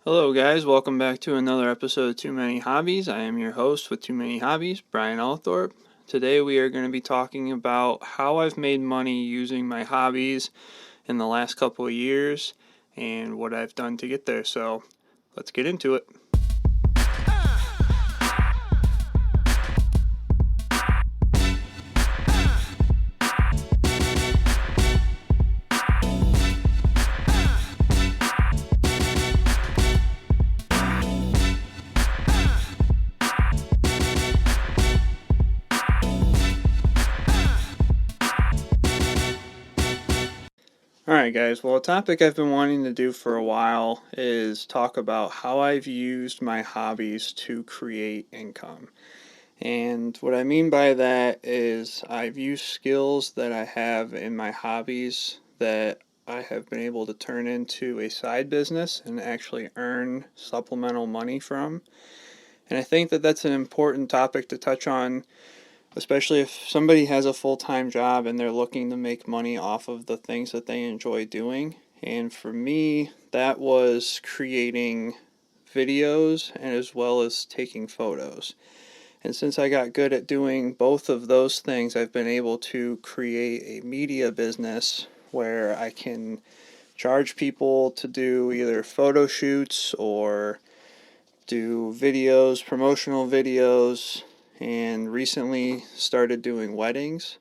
Hello guys, welcome back to another episode of Too Many Hobbies. I am your host with Too Many Hobbies, Brian Althorpe. Today we are going to be talking about how I've made money using my hobbies in the last couple of years and what I've done to get there. So let's get into it. Alright guys, well a topic I've been wanting to do for a while is talk about how I've used my hobbies to create income. And what I mean by that is I've used skills that I have in my hobbies that I have been able to turn into a side business and actually earn supplemental money from. And I think that that's an important topic to touch on, especially if somebody has a full-time job and they're looking to make money off of the things that they enjoy doing. And for me, that was creating videos and as well as taking photos. And since I got good at doing both of those things, I've been able to create a media business where I can charge people to do either photo shoots or do videos, promotional videos, and recently started doing weddings.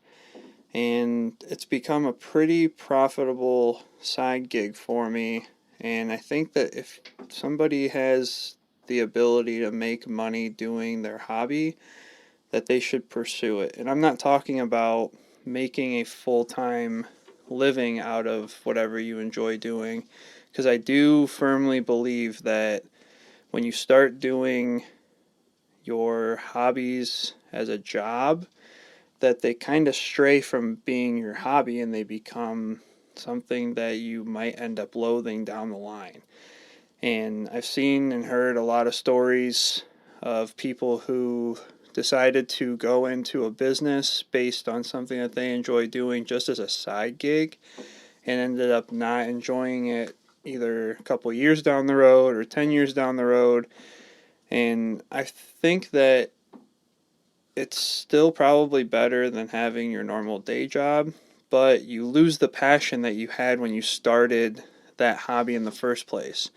And it's become a pretty profitable side gig for me. And I think that if somebody has the ability to make money doing their hobby, that they should pursue it. And I'm not talking about making a full-time living out of whatever you enjoy doing, because I do firmly believe that when you start doing your hobbies as a job, that they kind of stray from being your hobby and they become something that you might end up loathing down the line. And I've seen and heard a lot of stories of people who decided to go into a business based on something that they enjoy doing just as a side gig and ended up not enjoying it either a couple years down the road or 10 years down the road. And I think that it's still probably better than having your normal day job, but you lose the passion that you had when you started that hobby in the first place.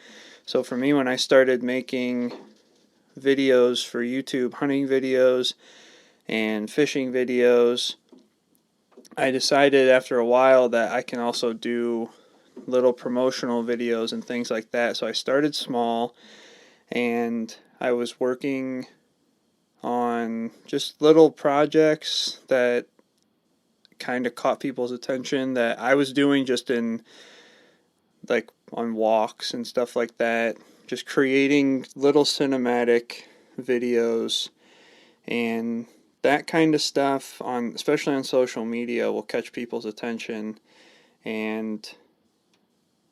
So for me, when I started making videos for YouTube, hunting videos and fishing videos, I decided after a while that I can also do little promotional videos and things like that. So I started small and I was working on just little projects that kind of caught people's attention that I was doing just in like on walks and stuff like that, just creating little cinematic videos. And that kind of stuff on especially on social media will catch people's attention. And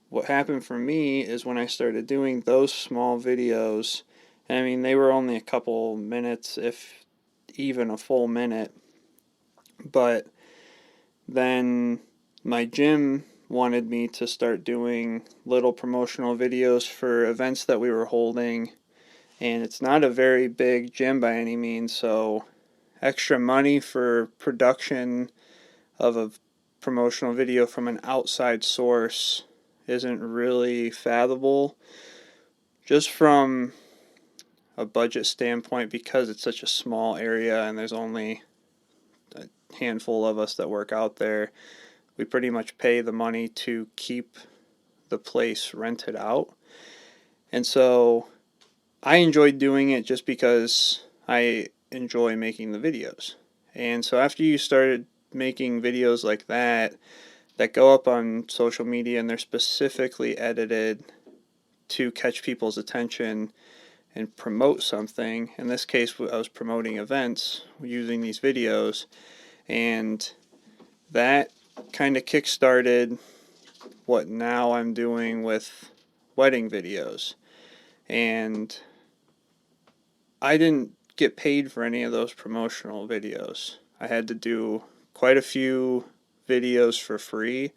what happened for me is when I started doing those small videos, I mean they were only a couple minutes, if even a full minute, but then my gym wanted me to start doing little promotional videos for events that we were holding, and it's not a very big gym by any means, so extra money for production of a promotional video from an outside source isn't really fathomable just from a budget standpoint, because it's such a small area and there's only a handful of us that work out there. We pretty much pay the money to keep the place rented out. And so I enjoyed doing it just because I enjoy making the videos. And so after you started making videos like that go up on social media and they're specifically edited to catch people's attention and promote something, in this case I was promoting events using these videos, and that kind of kick-started what now I'm doing with wedding videos. And I didn't get paid for any of those promotional videos. I had to do quite a few videos for free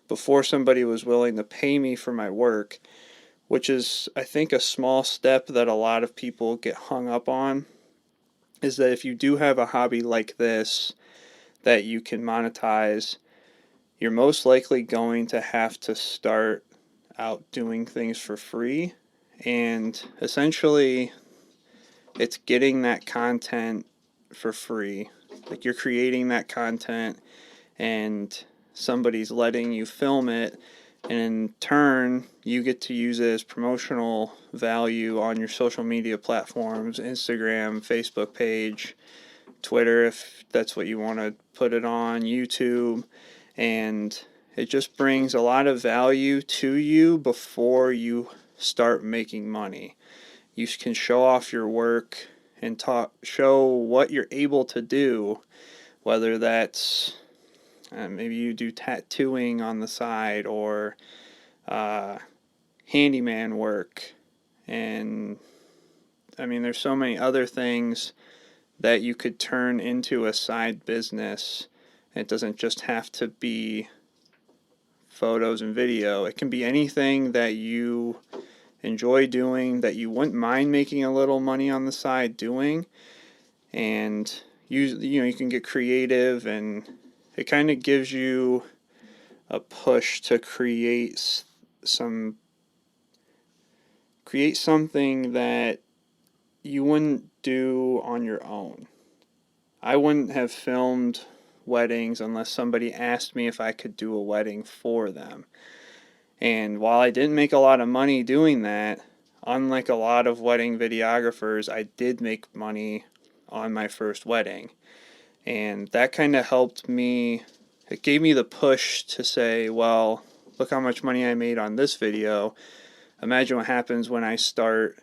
before somebody was willing to pay me for my work, which is, I think, a small step that a lot of people get hung up on, is that if you do have a hobby like this that you can monetize, you're most likely going to have to start out doing things for free. And essentially, it's getting that content for free. Like, you're creating that content and somebody's letting you film it, and in turn you get to use it as promotional value on your social media platforms, Instagram, Facebook page, Twitter if that's what you want to put it on, YouTube, and it just brings a lot of value to you before you start making money. You can show off your work and show what you're able to do, whether that's maybe you do tattooing on the side, or handyman work. And I mean, there's so many other things that you could turn into a side business. It doesn't just have to be photos and video. It can be anything that you enjoy doing, that you wouldn't mind making a little money on the side doing. And you can get creative, and it kind of gives you a push to create something that you wouldn't do on your own. I wouldn't have filmed weddings unless somebody asked me if I could do a wedding for them. And while I didn't make a lot of money doing that, unlike a lot of wedding videographers, I did make money on my first wedding. And that kind of helped me. It gave me the push to say, well, look how much money I made on this video. Imagine what happens when I start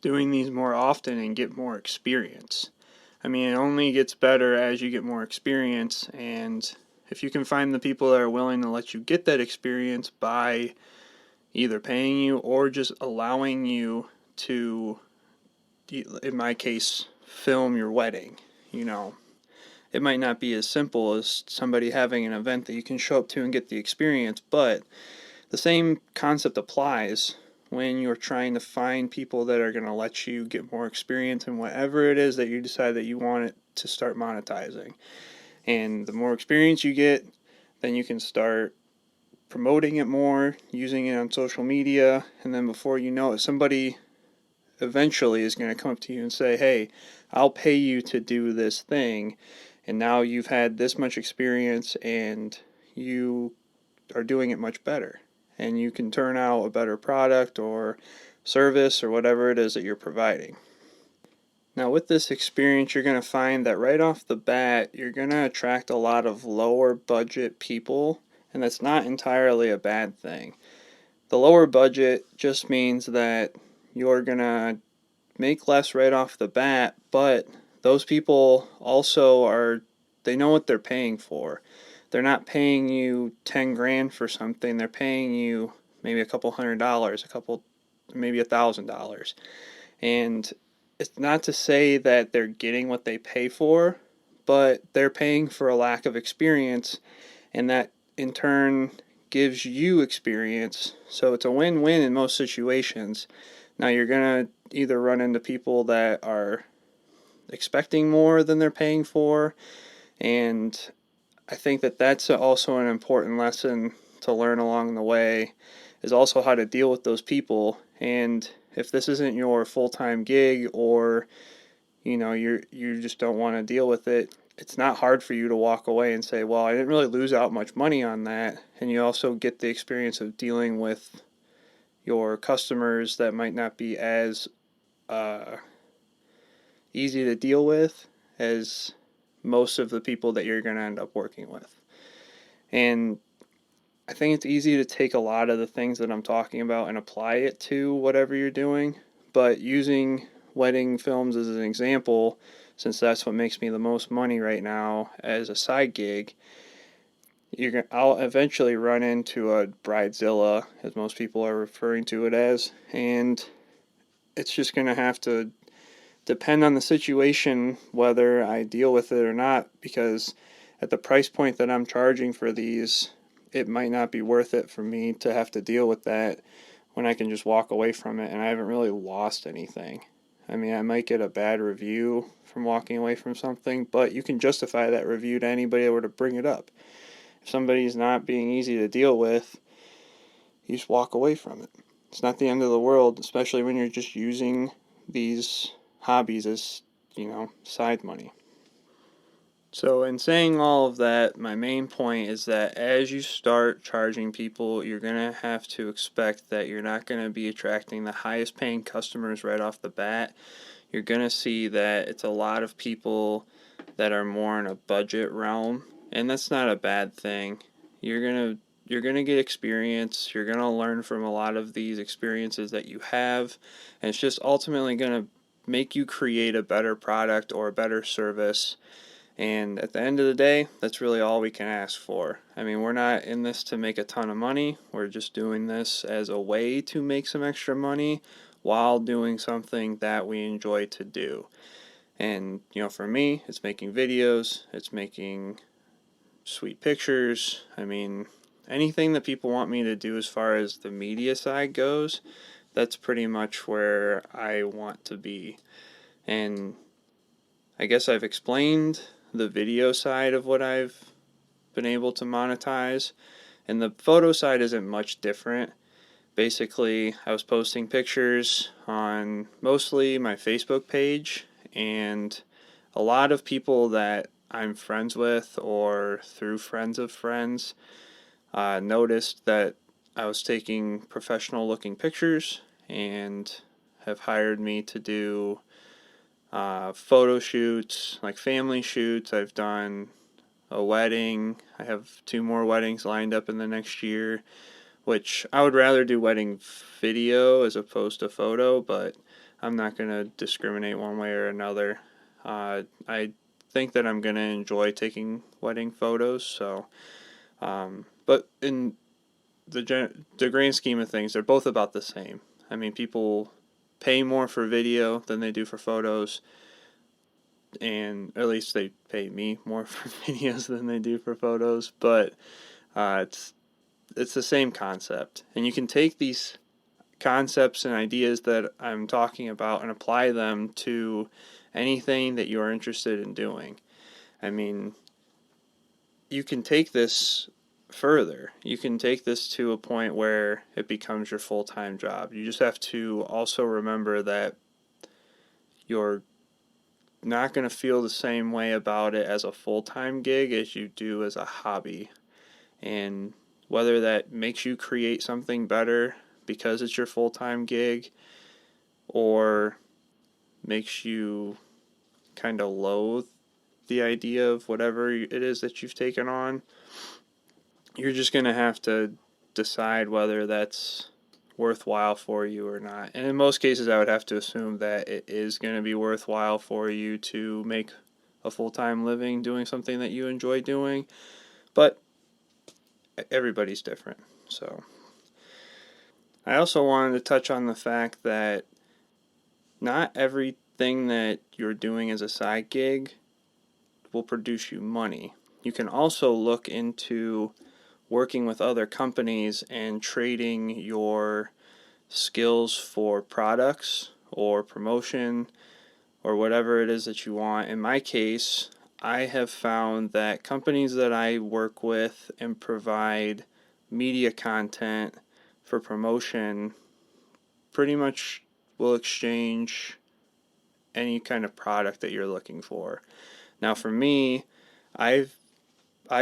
doing these more often and get more experience. I mean, it only gets better as you get more experience, and if you can find the people that are willing to let you get that experience by either paying you or just allowing you to, in my case, film your wedding, it might not be as simple as somebody having an event that you can show up to and get the experience, but the same concept applies when you're trying to find people that are going to let you get more experience in whatever it is that you decide that you want it to start monetizing. And the more experience you get, then you can start promoting it more, using it on social media, and then before you know it, somebody eventually is going to come up to you and say, hey, I'll pay you to do this thing, and now you've had this much experience and you are doing it much better, and you can turn out a better product or service or whatever it is that you're providing. Now, with this experience, you're going to find that right off the bat, you're going to attract a lot of lower budget people, and that's not entirely a bad thing. The lower budget just means that you're going to make less right off the bat, but those people also they know what they're paying for. They're not paying you 10 grand for something. They're paying you maybe a couple $100, maybe $1,000. And it's not to say that they're getting what they pay for, but they're paying for a lack of experience, and that in turn gives you experience. So it's a win-win in most situations. Now, you're going to either run into people that are expecting more than they're paying for, and I think that that's also an important lesson to learn along the way, is also how to deal with those people. And if this isn't your full-time gig, or you just don't want to deal with it, it's not hard for you to walk away and say, well, I didn't really lose out much money on that. And you also get the experience of dealing with your customers that might not be as easy to deal with as most of the people that you're going to end up working with. And I think it's easy to take a lot of the things that I'm talking about and apply it to whatever you're doing, but using wedding films as an example, since that's what makes me the most money right now as a side gig, I'll eventually run into a bridezilla, as most people are referring to it as, and it's just going to have to depend on the situation whether I deal with it or not, because at the price point that I'm charging for these, it might not be worth it for me to have to deal with that when I can just walk away from it and I haven't really lost anything. I mean, I might get a bad review from walking away from something, but you can justify that review to anybody that were to bring it up. If somebody's not being easy to deal with, you just walk away from it. It's not the end of the world, especially when you're just using these hobbies as, side money. So, in saying all of that, my main point is that as you start charging people, you're going to have to expect that you're not going to be attracting the highest paying customers right off the bat. You're going to see that it's a lot of people that are more in a budget realm, and that's not a bad thing. You're going to get experience. You're going to learn from a lot of these experiences that you have, and it's just ultimately going to make you create a better product or a better service. And at the end of the day, that's really all we can ask for. I mean, we're not in this to make a ton of money. We're just doing this as a way to make some extra money while doing something that we enjoy to do. And, for me, it's making videos, it's making sweet pictures. I mean, anything that people want me to do as far as the media side goes, that's pretty much where I want to be. And I guess I've explained the video side of what I've been able to monetize, and the photo side isn't much different. Basically, I was posting pictures on mostly my Facebook page, and a lot of people that I'm friends with or through friends of friends noticed that I was taking professional looking pictures and have hired me to do photo shoots, like family shoots. I've done a wedding. I have 2 more weddings lined up in the next year, which I would rather do wedding video as opposed to photo, but I'm not going to discriminate one way or another. I think that I'm going to enjoy taking wedding photos, so, but in the grand scheme of things, they're both about the same. I mean, people pay more for video than they do for photos, and at least they pay me more for videos than they do for photos, but it's the same concept. And you can take these concepts and ideas that I'm talking about and apply them to anything that you're interested in doing. I mean, you can take this further. You can take this to a point where it becomes your full-time job. You just have to also remember that you're not going to feel the same way about it as a full-time gig as you do as a hobby. And whether that makes you create something better because it's your full-time gig, or makes you kind of loathe the idea of whatever it is that you've taken on, you're just going to have to decide whether that's worthwhile for you or not. And in most cases, I would have to assume that it is going to be worthwhile for you to make a full-time living doing something that you enjoy doing. But everybody's different. So I also wanted to touch on the fact that not everything that you're doing as a side gig will produce you money. You can also look into working with other companies and trading your skills for products or promotion or whatever it is that you want. In my case, I have found that companies that I work with and provide media content for promotion pretty much will exchange any kind of product that you're looking for. Now for me, I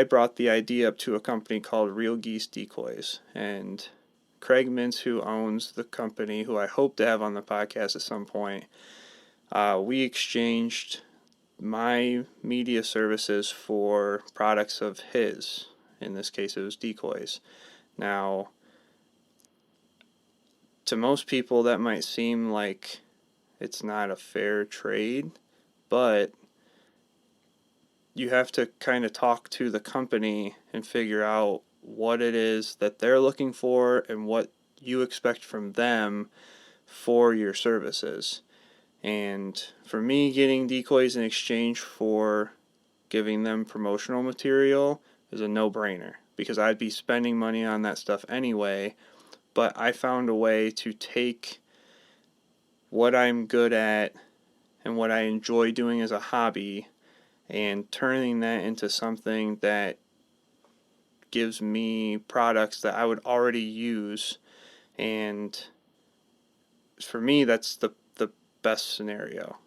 brought the idea up to a company called Real Geese Decoys, and Craig Mintz, who owns the company, who I hope to have on the podcast at some point, we exchanged my media services for products of his. In this case, it was decoys. Now, to most people, that might seem like it's not a fair trade, but you have to kind of talk to the company and figure out what it is that they're looking for and what you expect from them for your services. And for me, getting decoys in exchange for giving them promotional material is a no-brainer, because I'd be spending money on that stuff anyway, but I found a way to take what I'm good at and what I enjoy doing as a hobby and turning that into something that gives me products that I would already use. And for me, that's the best scenario.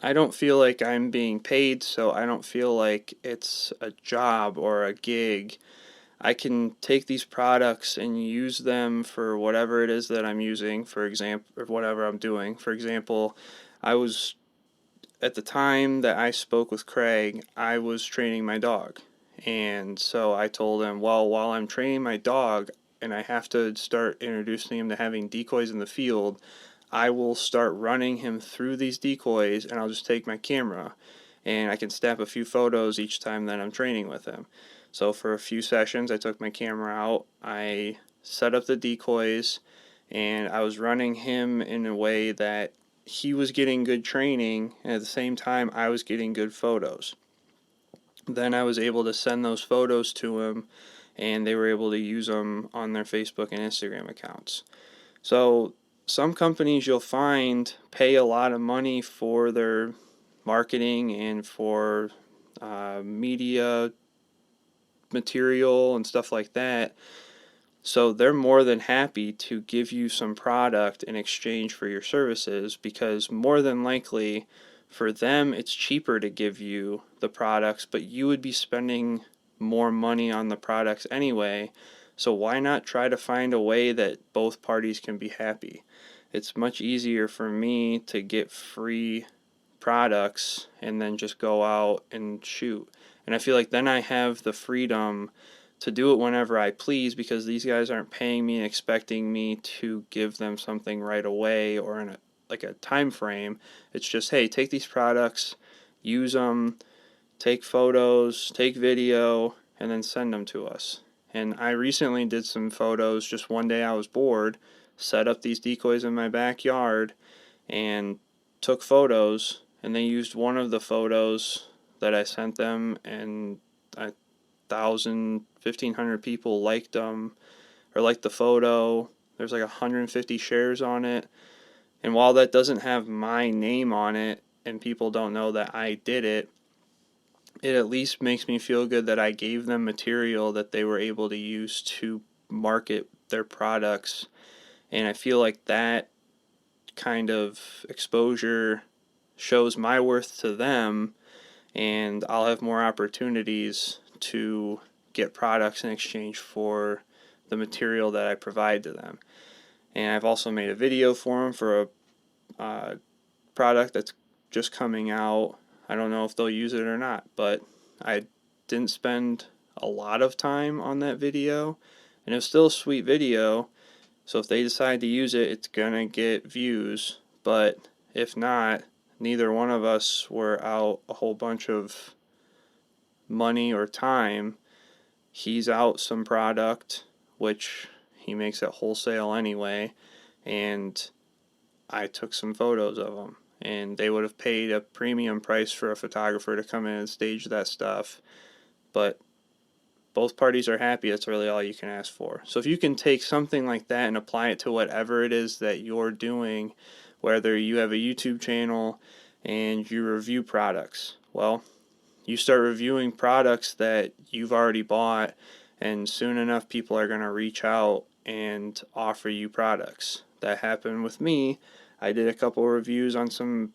I don't feel like I'm being paid, so I don't feel like it's a job or a gig. I can take these products and use them for whatever it is that I'm using, for example, or whatever I'm doing. For example, I was, at the time that I spoke with Craig, I was training my dog. And so I told him, well, while I'm training my dog and I have to start introducing him to having decoys in the field, I will start running him through these decoys, and I'll just take my camera and I can snap a few photos each time that I'm training with him. So for a few sessions, I took my camera out, I set up the decoys, and I was running him in a way that he was getting good training, and at the same time, I was getting good photos. Then I was able to send those photos to him, and they were able to use them on their Facebook and Instagram accounts. So some companies you'll find pay a lot of money for their marketing and for media material and stuff like that. So they're more than happy to give you some product in exchange for your services, because more than likely for them it's cheaper to give you the products, but you would be spending more money on the products anyway. So why not try to find a way that both parties can be happy? It's much easier for me to get free products and then just go out and shoot. And I feel like then I have the freedom to do it whenever I please, because these guys aren't paying me and expecting me to give them something right away or in a time frame. It's just, hey, take these products, use them, take photos, take video, and then send them to us. And I recently did some photos. Just one day I was bored, set up these decoys in my backyard, and took photos. And they used one of the photos that I sent them, and 1,500 people liked them, or liked the photo. There's like 150 shares on it. And while that doesn't have my name on it and people don't know that I did it, it at least makes me feel good that I gave them material that they were able to use to market their products. And I feel like that kind of exposure shows my worth to them, and I'll have more opportunities to get products in exchange for the material that I provide to them. And I've also made a video for them for a product that's just coming out. I don't know if they'll use it or not, but I didn't spend a lot of time on that video, and it was still a sweet video. So if they decide to use it, it's gonna get views. But if not, neither one of us were out a whole bunch of money or time. He's out some product, which he makes at wholesale anyway, and I took some photos of them. And they would have paid a premium price for a photographer to come in and stage that stuff. But both parties are happy. That's really all you can ask for. So if you can take something like that and apply it to whatever it is that you're doing, whether you have a YouTube channel and you review products, well, you start reviewing products that you've already bought, and soon enough people are going to reach out and offer you products. That happened with me. I did a couple reviews on some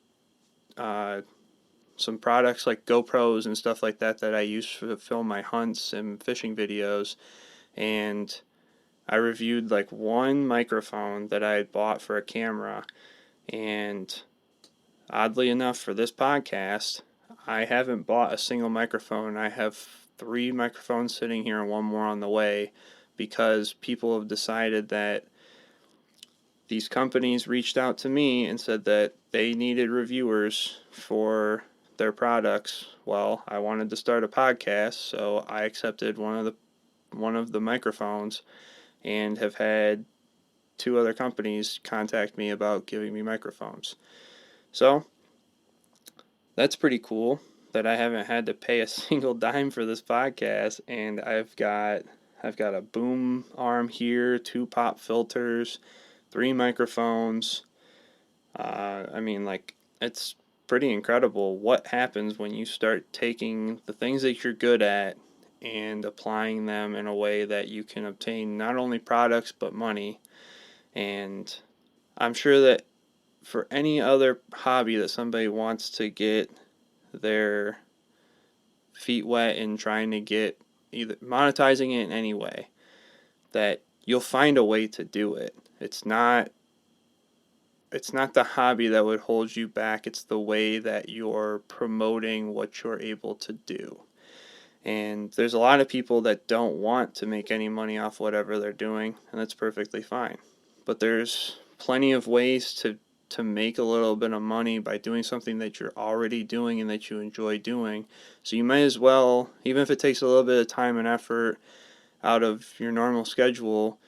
products like GoPros and stuff like that I use to film my hunts and fishing videos, and I reviewed like one microphone that I had bought for a camera, and oddly enough for this podcast, I haven't bought a single microphone. I have 3 microphones sitting here and one more on the way, because people have decided that these companies reached out to me and said that they needed reviewers for their products. Well, I wanted to start a podcast, so I accepted one of the microphones, and have had 2 other companies contact me about giving me microphones. So that's pretty cool that I haven't had to pay a single dime for this podcast, and I've got I've got a boom arm here, 2 pop filters, 3 microphones. I mean, like, it's pretty incredible what happens when you start taking the things that you're good at and applying them in a way that you can obtain not only products but money. And I'm sure that for any other hobby that somebody wants to get their feet wet in trying to get either monetizing it in any way, that you'll find a way to do it. It's not the hobby that would hold you back. It's the way that you're promoting what you're able to do. And there's a lot of people that don't want to make any money off whatever they're doing, and that's perfectly fine. But there's plenty of ways to make a little bit of money by doing something that you're already doing and that you enjoy doing. So you might as well, even if it takes a little bit of time and effort out of your normal schedule,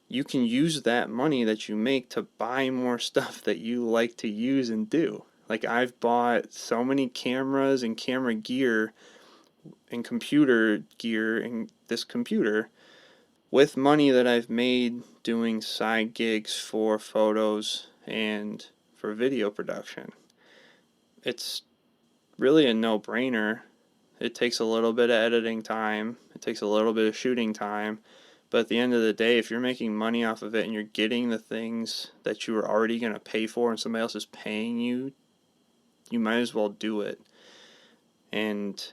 you can use that money that you make to buy more stuff that you like to use and do. Like, I've bought so many cameras and camera gear and computer gear and this computer with money that I've made doing side gigs for photos and for video production. It's really a no-brainer. It takes a little bit of editing time, it takes a little bit of shooting time, but at the end of the day, if you're making money off of it and you're getting the things that you were already going to pay for and somebody else is paying you, you might as well do it. And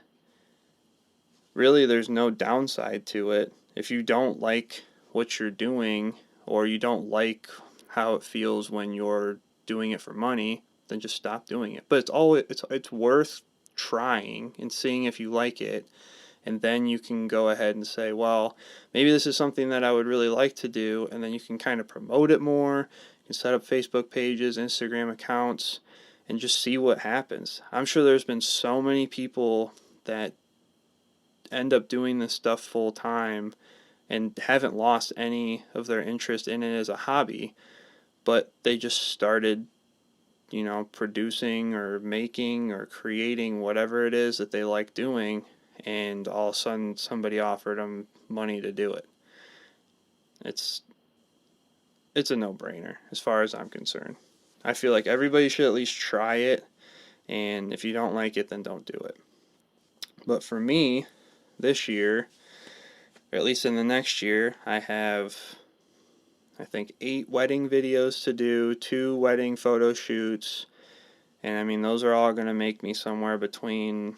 really, there's no downside to it. If you don't like what you're doing, or you don't like how it feels when you're doing it for money, then just stop doing it. But it's worth trying and seeing if you like it, and then you can go ahead and say, well, maybe this is something that I would really like to do, and then you can kind of promote it more. You can set up Facebook pages, Instagram accounts, and just see what happens. I'm sure there's been so many people that end up doing this stuff full time and haven't lost any of their interest in it as a hobby, but they just started, producing or making or creating whatever it is that they like doing, and all of a sudden somebody offered them money to do it. It's a no-brainer as far as I'm concerned. I feel like everybody should at least try it, and if you don't like it, then don't do it. But for me, this year, or at least in the next year, I have, I think, 8 wedding videos to do, 2 wedding photo shoots, and I mean, those are all going to make me somewhere between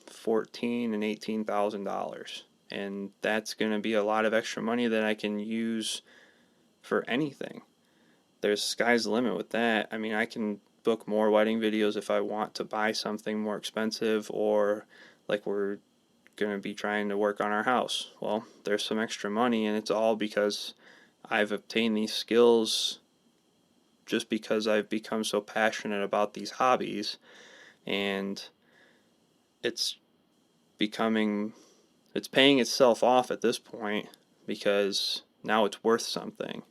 $14,000 and $18,000, and that's going to be a lot of extra money that I can use for anything. There's sky's the limit with that. I mean, I can book more wedding videos if I want to buy something more expensive, or like we're going to be trying to work on our house. Well, there's some extra money, and it's all because I've obtained these skills just because I've become so passionate about these hobbies, and it's paying itself off at this point because now it's worth something.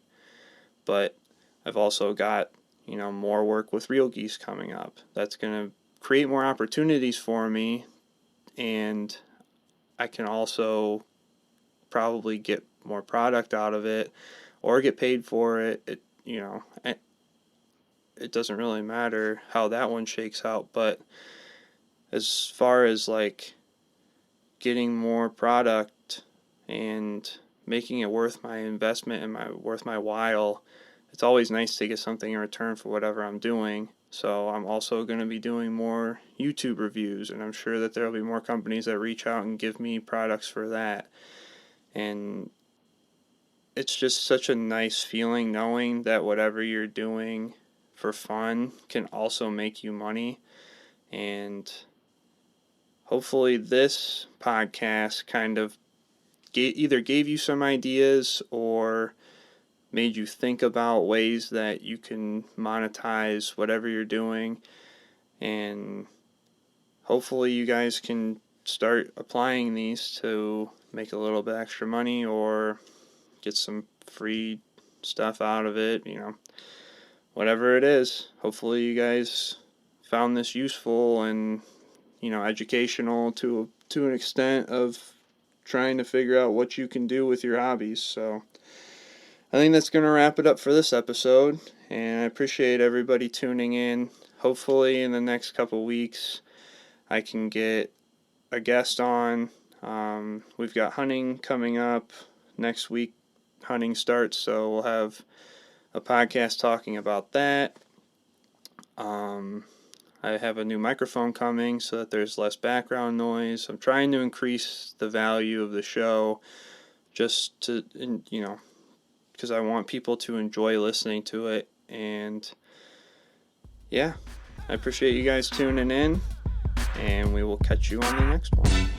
But I've also got, more work with Real Geese coming up. That's going to create more opportunities for me, and I can also probably get more product out of it or get paid for it. It doesn't really matter how that one shakes out, but as far as like getting more product and making it worth my investment and worth my while, it's always nice to get something in return for whatever I'm doing. So I'm also going to be doing more YouTube reviews, and I'm sure that there will be more companies that reach out and give me products for that. And it's just such a nice feeling knowing that whatever you're doing for fun can also make you money. And hopefully this podcast kind of either gave you some ideas or made you think about ways that you can monetize whatever you're doing. And hopefully you guys can start applying these to make a little bit extra money or get some free stuff out of it, whatever it is. Hopefully you guys found this useful and, educational to an extent of trying to figure out what you can do with your hobbies. So I think that's going to wrap it up for this episode, and I appreciate everybody tuning in. Hopefully in the next couple weeks I can get a guest on. We've got hunting coming up next week. Hunting starts, so we'll have a podcast talking about that. I have a new microphone coming so that there's less background noise. I'm trying to increase the value of the show just to, because I want people to enjoy listening to it. And yeah, I appreciate you guys tuning in, and we will catch you on the next one.